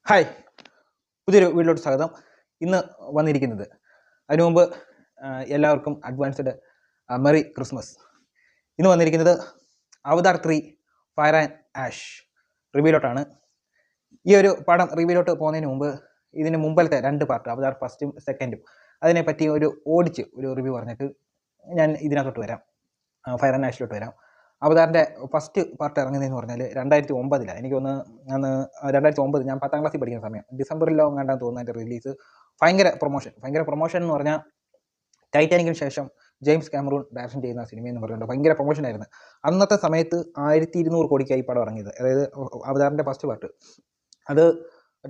Hi, പുതിയൊരു വീട്ടിലോട്ട് സ്വാഗതം. ഇന്ന് വന്നിരിക്കുന്നത് അതിനു മുമ്പ് എല്ലാവർക്കും അഡ്വാൻസ്ഡ് മെറി ക്രിസ്മസ്. ഇന്ന് വന്നിരിക്കുന്നത് അവതാർ 3 ഫയർ ആൻഡ് ആഷ് റിവ്യൂലോട്ടാണ്. ഈ ഒരു പടം റിവ്യൂലോട്ട് പോകുന്നതിന് മുമ്പ് ഇതിന് മുമ്പലത്തെ 2 പാർട്ട് അവതാർ ഫസ്റ്റും സെക്കൻഡും അതിനെപ്പറ്റി ഒരു റിവ്യൂ പറഞ്ഞിട്ട് ഞാൻ ഇതിനകത്തോട്ട് വരാം, ഫയർ ആൻഡ് ആഷിലോട്ട് വരാം. അവതാറിൻ്റെ ഫസ്റ്റ് പാർട്ട് ഇറങ്ങുന്നതെന്ന് പറഞ്ഞാൽ 2009 എനിക്കൊന്ന് അന്ന് 2009 ഞാൻ 10ാം ക്ലാസ്സിൽ പഠിക്കുന്ന സമയം ഡിസംബറിലോ കണ്ടാന്ന് തോന്നുന്നു അതിൻ്റെ റിലീസ്. ഭയങ്കര പ്രൊമോഷൻ എന്ന് പറഞ്ഞാൽ ടൈറ്റാനിക്കിന് ശേഷം ജെയിംസ് കാമറൂൺ ഡയറക്ഷൻ ചെയ്യുന്ന സിനിമ എന്ന് പറഞ്ഞുകൊണ്ട് ഭയങ്കര പ്രൊമോഷനായിരുന്നു. അന്നത്തെ സമയത്ത് 1200 കോടിക്കായി പടം ഇറങ്ങിയത്, അതായത് അവതാറിൻ്റെ ഫസ്റ്റ് പാർട്ട്. അത്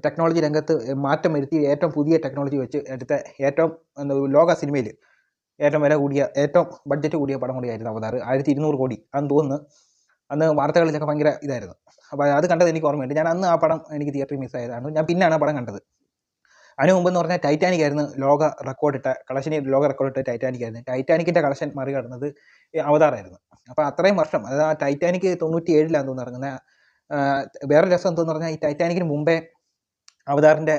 ടെക്നോളജി രംഗത്ത് മാറ്റം വരുത്തി ഏറ്റവും പുതിയ ടെക്നോളജി വെച്ച് എടുത്ത ഏറ്റവും ലോക സിനിമയിൽ ഏറ്റവും വില കൂടിയ ഏറ്റവും ബഡ്ജറ്റ് കൂടിയ പടം കൂടിയായിരുന്നു അവതാർ. 1200 കോടി അന്ന് തോന്നുന്നു. അന്ന് വാർത്തകളിലൊക്കെ ഭയങ്കര ഇതായിരുന്നു. അപ്പോൾ അത് കണ്ടത് എനിക്ക് ഓർമ്മയുണ്ട്. ഞാൻ അന്ന് ആ പടം എനിക്ക് തിയേറ്ററിൽ മിസ്സായതാണ്. ഞാൻ പിന്നെയാണ് ആ പടം കണ്ടത്. അതിന് മുമ്പെന്ന് പറഞ്ഞാൽ ടൈറ്റാനിക് ആയിരുന്നു ലോക റെക്കോർഡിട്ട ടൈറ്റാനിക് ആയിരുന്നു. ടൈറ്റാനിക്കിൻ്റെ കളക്ഷൻ മറികടന്നത് അവതാറായിരുന്നു. അപ്പോൾ അത്രയും വർഷം, അതായത് ആ ടൈറ്റാനിക് 97 തോന്നുന്നു ഇറങ്ങുന്നത്. വേറെ രസം എന്തെന്ന് പറഞ്ഞാൽ ഈ ടൈറ്റാനിക്കിന് മുമ്പേ അവതാറിൻ്റെ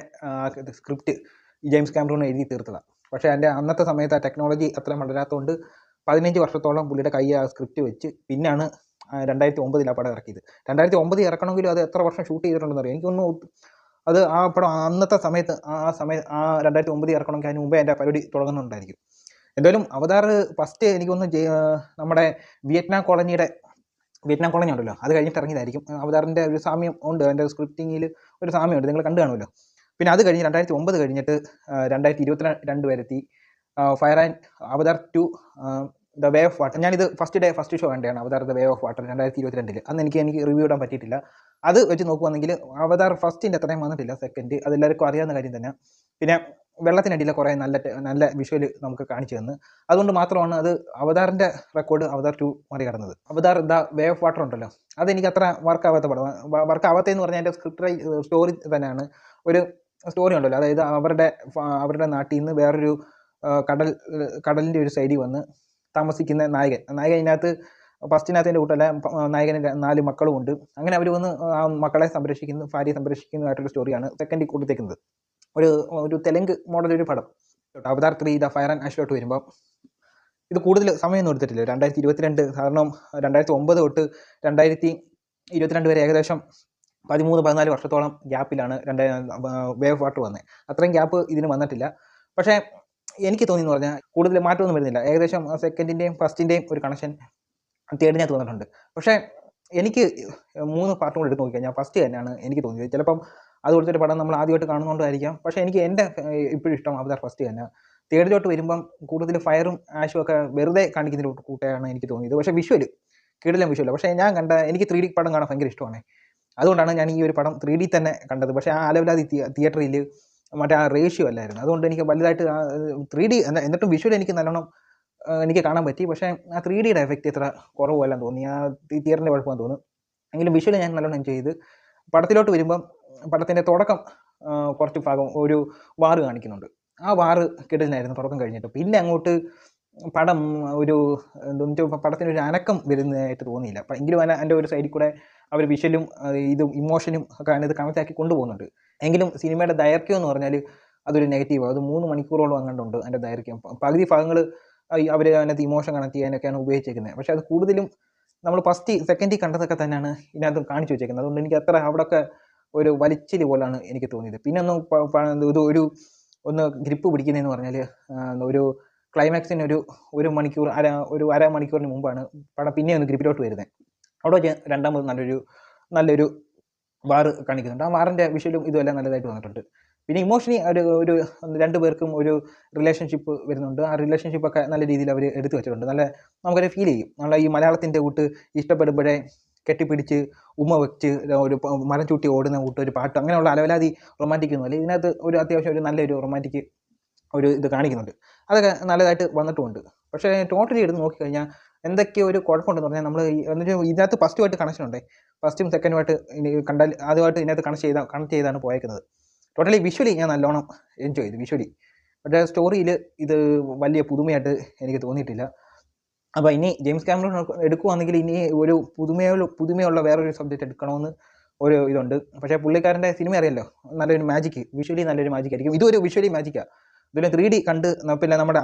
സ്ക്രിപ്റ്റ് ജെയിംസ് കാമറൂൺ എഴുതി തീർത്തതാണ്. പക്ഷേ അതിൻ്റെ അന്നത്തെ സമയത്ത് ആ ടെക്നോളജി അത്ര വളരാത്തതുകൊണ്ട് 15 വർഷത്തോളം പുള്ളിയുടെ കൈ ആ സ്ക്രിപ്റ്റ് വെച്ച് പിന്നാണ് 2009 ആ പടം ഇറക്കിയത്. 2009 ഇറക്കണമെങ്കിലും അത് എത്ര വർഷം ഷൂട്ട് ചെയ്തിട്ടുണ്ടെന്ന് അറിയാം. എനിക്കൊന്നും അത് ആ പടം അന്നത്തെ സമയത്ത് ആ 2009 ഇറക്കണമെങ്കിൽ അതിന് മുമ്പേ അതിൻ്റെ പരിപാടി തുടങ്ങുന്നുണ്ടായിരിക്കും. എന്തായാലും അവതാർ ഫസ്റ്റ് എനിക്കൊന്ന് നമ്മുടെ വിയറ്റ്നാം കോളനി ഉണ്ടല്ലോ, അത് കഴിഞ്ഞിട്ട് ഇറങ്ങിയതായിരിക്കും. അവതാറിൻ്റെ ഒരു സാമ്യം ഉണ്ട്, അതിൻ്റെ സ്ക്രിപ്റ്റിങ്ങിൽ ഒരു സാമ്യമുണ്ട്, നിങ്ങൾ കണ്ടു കാണുമല്ലോ. പിന്നെ അത് കഴിഞ്ഞ് 2009 കഴിഞ്ഞിട്ട് 2022 വരെത്തി fire and Avatar 2 the way of water. ഞാനിത് ഫസ്റ്റ് ഷോ കണ്ടതാണ്, Avatar the way of water 2022. അന്ന് എനിക്ക് റിവ്യൂ ഇടാൻ പറ്റിയിട്ടില്ല. അത് വെച്ച് നോക്കുവാണെങ്കിൽ അവതാർ ഫസ്റ്റിൻ്റെ അത്രയും വന്നിട്ടില്ല. സെക്കൻഡ് അതെല്ലാവർക്കും അറിയാവുന്ന കാര്യം തന്നെ. പിന്നെ വെള്ളത്തിനടിയിലെ കുറേ നല്ല വിഷ്വൽ നമുക്ക് കാണിച്ചു തന്നു. അതുകൊണ്ട് മാത്രമാണ് അത് അവതാറിൻ്റെ റെക്കോർഡ് അവതാർ 2 മറികടന്നത്. Avatar the way of water ഉണ്ടല്ലോ, അതെനിക്ക് അത്ര വർക്കാവാത്ത പടം. വർക്കാവാത്തതെന്ന് പറഞ്ഞാൽ എൻ്റെ സ്റ്റോറി തന്നെയാണ്. ഒരു സ്റ്റോറി ഉണ്ടല്ലോ, അതായത് അവരുടെ നാട്ടിൽ നിന്ന് വേറൊരു കടലിൻ്റെ ഒരു സൈഡിൽ വന്ന് താമസിക്കുന്ന നായകൻ ഇതിനകത്ത് ഫസ്റ്റിനകത്തിൻ്റെ കൂട്ടല്ല, നായകന് 4 മക്കളും ഉണ്ട്. അങ്ങനെ അവർ വന്ന് ആ മക്കളെ ഭാര്യയെ സംരക്ഷിക്കുന്നതായിട്ടൊരു സ്റ്റോറിയാണ് സെക്കൻഡിൽ കൊടുത്തേക്കുന്നത്. ഒരു തെലുങ്ക് മോഡൽ ഒരു പടം. അവതാർ 3 ദ ഫയർ ആൻഡ് ആഷിലോട്ട് വരുമ്പോൾ ഇത് കൂടുതൽ സമയമൊന്നും എടുത്തിട്ടില്ല. 2022, കാരണം 2009 തൊട്ട് 2022 വരെ ഏകദേശം 13-14 വർഷത്തോളം ഗ്യാപ്പിലാണ് വേ ഓഫ് വാട്ടർ വന്നത്. അത്രയും ഗ്യാപ്പ് ഇതിന് വന്നിട്ടില്ല. പക്ഷേ എനിക്ക് തോന്നിയെന്ന് പറഞ്ഞാൽ കൂടുതൽ മാറ്റമൊന്നും വരുന്നില്ല. ഏകദേശം സെക്കൻഡിൻ്റെയും ഫസ്റ്റിൻ്റെയും ഒരു കണക്ഷൻ തേർഡിനകത്ത് വന്നിട്ടുണ്ട്. പക്ഷേ എനിക്ക് 3 പാർട്ടും കൂടെ എടുത്ത് നോക്കിക്കഴിഞ്ഞാൽ ഫസ്റ്റ് തന്നെയാണ് എനിക്ക് തോന്നിയത്. ചിലപ്പം അതുപോലത്തെ പടം നമ്മൾ ആദ്യമായിട്ട് കാണുന്നതുകൊണ്ടായിരിക്കാം. പക്ഷേ എനിക്ക് എൻ്റെ ഇപ്പോഴും ഇഷ്ടം അവതാർ ഫസ്റ്റ് തന്നെ. തേർഡിലോട്ട് വരുമ്പം കൂടുതൽ ഫയറും ആഷും ഒക്കെ വെറുതെ കാണിക്കുന്നതിന് കൂട്ടായാണ് എനിക്ക് തോന്നിയത്. പക്ഷേ കിടിലം വിഷ്വൽ. പക്ഷേ എനിക്ക് 3D പടം കാണാൻ ഭയങ്കര ഇഷ്ടമാണ്. അതുകൊണ്ടാണ് ഞാൻ ഈ ഒരു പടം 3D തന്നെ കണ്ടത്. പക്ഷേ ആ അലവലാതി തിയേറ്ററിൽ മറ്റേ ആ റേഷ്യോ അല്ലായിരുന്നു. അതുകൊണ്ട് എനിക്ക് വലുതായിട്ട് 3D എന്നിട്ടും വിഷ്വൽ എനിക്ക് നല്ലോണം എനിക്ക് കാണാൻ പറ്റി. പക്ഷേ ആ 3Dയുടെ എഫക്റ്റ് ഇത്ര കുറവെല്ലാം തോന്നി. ആ തിയേറ്ററിൻ്റെ കുഴപ്പമെന്ന് തോന്നുന്നു. എങ്കിലും വിഷ്വൽ ഞാൻ നല്ലോണം എൻജോയ് ചെയ്ത്. പടത്തിലോട്ട് വരുമ്പം പടത്തിൻ്റെ തുടക്കം കുറച്ച് ഭാഗം ഒരു വാറ് കാണിക്കുന്നുണ്ട്. ആ വാറ് കിടലിനായിരുന്നു തുടക്കം കഴിഞ്ഞിട്ട്. പിന്നെ അങ്ങോട്ട് പടം പടത്തിനൊരു അനക്കം വരുന്നതായിട്ട് തോന്നിയില്ല. എങ്കിലും എൻ്റെ ഒരു സൈഡിൽ കൂടെ അവർ വിഷ്വലും ഇമോഷനും ഒക്കെ ഇത് കണക്റ്റ് ആക്കി കൊണ്ടുപോകുന്നുണ്ട്. എങ്കിലും സിനിമയുടെ ദൈർഘ്യം എന്ന് പറഞ്ഞാൽ അതൊരു നെഗറ്റീവാണ്. അത് 3 മണിക്കൂറോളം അങ്ങോട്ടുണ്ട് അതിൻ്റെ ദൈർഘ്യം. പകുതി ഭാഗങ്ങൾ അവർ അതിനകത്ത് ഇമോഷൻ കണക്ട് ചെയ്യാനൊക്കെയാണ് ഉപയോഗിച്ചേക്കുന്നത്. പക്ഷേ അത് കൂടുതലും നമ്മൾ സെക്കൻഡിൽ കണ്ടതൊക്കെ തന്നെയാണ് ഇതിനകത്ത് കാണിച്ചു വെച്ചേക്കുന്നത്. അതുകൊണ്ട് എനിക്ക് അത്ര അവിടെയൊക്കെ ഒരു വലിച്ചിൽ പോലാണ് എനിക്ക് തോന്നിയത്. പിന്നെ ഒന്ന് ഗ്രിപ്പ് പിടിക്കുന്നതെന്ന് പറഞ്ഞാൽ ഒരു ക്ലൈമാക്സിന് ഒരു അരമണിക്കൂറിന് മുമ്പാണ് പടം പിന്നെ ഒന്ന് ഗ്രിപ്പിലോട്ട് വരുന്നത്. അവിടെ വെച്ച് രണ്ടാമത് നല്ലൊരു വാറ് കാണിക്കുന്നുണ്ട്. ആ വാറിൻ്റെ വിഷ്വലും ഇതുമെല്ലാം നല്ലതായിട്ട് വന്നിട്ടുണ്ട്. പിന്നെ ഇമോഷണലി ഒരു 2 പേർക്കും ഒരു റിലേഷൻഷിപ്പ് വരുന്നുണ്ട്. ആ റിലേഷൻഷിപ്പൊക്കെ നല്ല രീതിയിൽ അവർ എടുത്തു വെച്ചിട്ടുണ്ട്. നമുക്കൊരു ഫീൽ ചെയ്യും. ഈ മലയാളത്തിൻ്റെ കൂട്ട് ഇഷ്ടപ്പെടുമ്പോഴേ കെട്ടിപ്പിടിച്ച് ഉമ്മ വെച്ച് ഒരു മരം ചൂട്ടി ഓടുന്ന ഒരു പാട്ട്, അങ്ങനെയുള്ള അലവലാതി റൊമാൻറ്റിക് ഒന്നുമല്ല. ഇതിനകത്ത് അത്യാവശ്യം നല്ലൊരു റൊമാൻറ്റിക് ഇത് കാണിക്കുന്നുണ്ട്. അതൊക്കെ നല്ലതായിട്ട് വന്നിട്ടുമുണ്ട്. പക്ഷേ ടോട്ടലി എടുത്ത് നോക്കിക്കഴിഞ്ഞാൽ എന്തൊക്കെയോ ഒരു കുഴപ്പമുണ്ടെന്ന് പറഞ്ഞാൽ നമ്മൾ ഇതിനകത്ത് ഫസ്റ്റുമായിട്ട് കണക്ഷൻ ഉണ്ട്. ഫസ്റ്റും സെക്കൻഡുമായിട്ട് കണ്ടാൽ ആദ്യമായിട്ട് ഇതിനകത്ത് കണക്ട് ചെയ്താണ് പോയേക്കുന്നത്. ടോട്ടലി വിഷ്വലി ഞാൻ നല്ലോണം എൻജോയ് ചെയ്തു വിഷ്വലി. പക്ഷേ സ്റ്റോറിയിൽ ഇത് വലിയ പുതുമയായിട്ട് എനിക്ക് തോന്നിയിട്ടില്ല. അപ്പോൾ ഇനി ജെയിംസ് കാമറൂൺ എടുക്കുവാണെങ്കിൽ ഇനി ഒരു പുതുമയുള്ള വേറൊരു സബ്ജക്റ്റ് എടുക്കണമെന്ന് ഒരു ഇതുണ്ട്. പക്ഷേ പുള്ളിക്കാരൻ്റെ സിനിമ അറിയാലോ, നല്ലൊരു മാജിക്, വിഷ്വലി നല്ലൊരു മാജിക് ആയിരിക്കും. ഇതൊരു വിഷ്വലി മാജിക്കാണ്. ഇതിൽ 3D കണ്ട് പിന്നെ നമ്മുടെ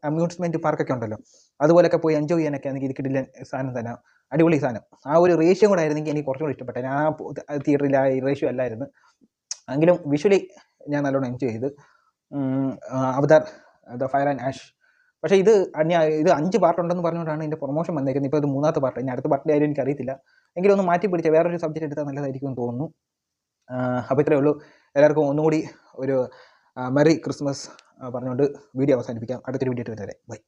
അമ്യൂസ്മെൻറ്റ് പാർക്കൊക്കെ ഉണ്ടല്ലോ, അതുപോലൊക്കെ പോയി എൻജോയ് ചെയ്യാനൊക്കെ ആണെങ്കിൽ ഇത് കിടിലൻ സാധനം തന്നെ, അടിപൊളി സാധനം. ആ ഒരു റേഷ്യോ കൂടെ ആയിരുന്നെങ്കിൽ എനിക്ക് കുറച്ചും കൂടി ഇഷ്ടപ്പെട്ടെ. ആ തിയേറ്ററിൽ ആ റേഷ്യോ അല്ലായിരുന്നു, എങ്കിലും വിഷ്വലി ഞാൻ നല്ലോണം എൻജോയ് ചെയ്ത്. അവതാർ ദ ഫയർ ആൻഡ് ആഷ്. പക്ഷേ ഇത് 5 പാർട്ടുണ്ടെന്ന് പറഞ്ഞുകൊണ്ടാണ് ഇതിൻ്റെ പ്രൊമോഷൻ വന്നേക്കുന്നത്. ഇപ്പോൾ ഇത് 3ാമത്തെ പാർട്ട്. ഇനി അടുത്ത പാർട്ടിൻ്റെ ആയാലും എനിക്കറിയത്തില്ല. എങ്കിലും ഒന്ന് മാറ്റി പിടിച്ച വേറൊരു സബ്ജക്റ്റ് എടുത്താൽ നല്ലതായിരിക്കും എന്ന് തോന്നുന്നു. അപ്പോൾ ഇത്രയേ ഉള്ളൂ. എല്ലാവർക്കും ഒന്നുകൂടി ഒരു മെറി ക്രിസ്മസ് പറഞ്ഞുകൊണ്ട് വീഡിയോ അവസാനിപ്പിക്കാം. അടുത്തൊരു വീഡിയോ വരെ ബൈ.